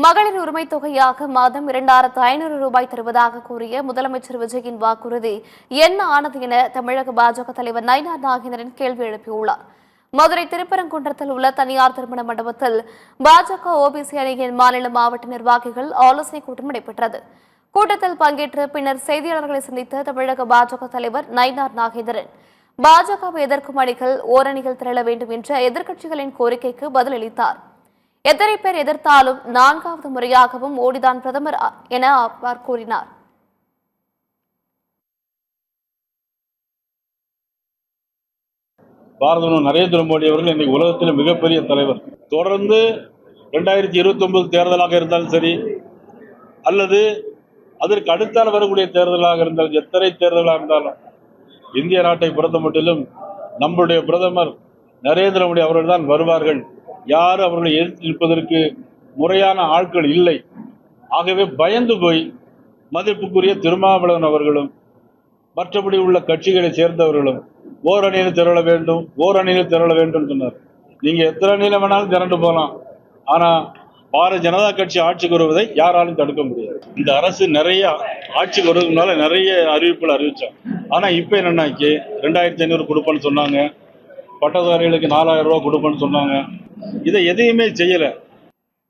மகளிர் உரிமை தொகையாக மாதம் 2500 ரூபாய் தருவதாக கூறிய முதலமைச்சர் விஜயின் வாக்குறுதி என்ன ஆனது என தமிழக பாஜக தலைவர் நயினார் நாகேந்திரன் கேள்வி எழுப்பியுள்ளார். மதுரை திருப்பரங்குன்றத்தில் உள்ள தனியார் திருமண மண்டபத்தில் பாஜக ஓபிசி அணியின் மாநில மாவட்ட நிர்வாகிகள் ஆலோசனைக் கூட்டம் நடைபெற்றது. கூட்டத்தில் பங்கேற்று பின்னர் செய்தியாளர்களை சந்தித்த தமிழக பாஜக தலைவர் நயினார் நாகேந்திரன் பாஜகவை எதிர்க்கும் அணிகள் ஓரணியில் திரள வேண்டும் என்ற எதிர்க்கட்சிகளின் கோரிக்கைக்கு பதிலளித்தார். எத்தனை பேர் எதிர்த்தாலும் 4வது முறையாகவும் மோடிதான் பிரதமர் என அவர் கூறினார். பாரத நரேந்திர மோடி அவர்கள் இன்னைக்கு உலகத்தில் மிகப்பெரிய தலைவர். தொடர்ந்து 2029 தேர்தலாக இருந்தாலும் சரி, அல்லது அதற்கு அடுத்தால் வரக்கூடிய தேர்தலாக இருந்தாலும், எத்தனை தேர்தலாக இருந்தாலும் இந்திய நாட்டை பொறுத்த மட்டிலும் நம்முடைய பிரதமர் நரேந்திர மோடி அவர்கள் தான் வருவார்கள். யாரும் அவர்களை எதிர்த்து நிற்பதற்கு முறையான ஆட்கள் இல்லை. ஆகவே பயந்து போய் மதிப்புக்குரிய திருமாவளவன் அவர்களும் மற்றபடி உள்ள கட்சிகளை சேர்ந்தவர்களும் ஓரணியில் திரள வேண்டும் சொன்னார். நீங்க எத்தனை அணியில வேணாலும் திரண்டு போகலாம், ஆனா பாரதிய ஜனதா கட்சி ஆட்சிக்கு வருவதை யாராலும் தடுக்க முடியாது. இந்த அரசு நிறைய ஆட்சிக்கு வருவதனால நிறைய அறிவிப்புகள் அறிவிச்சாங்க. ஆனா இப்ப என்னன்னாக்கி 2500 கொடுப்பேன்னு சொன்னாங்க, பட்டதாரிகளுக்கு 4000 ரூபாய் கொடுப்பேன்னு சொன்னாங்க. இதை எதையுமே செய்யல.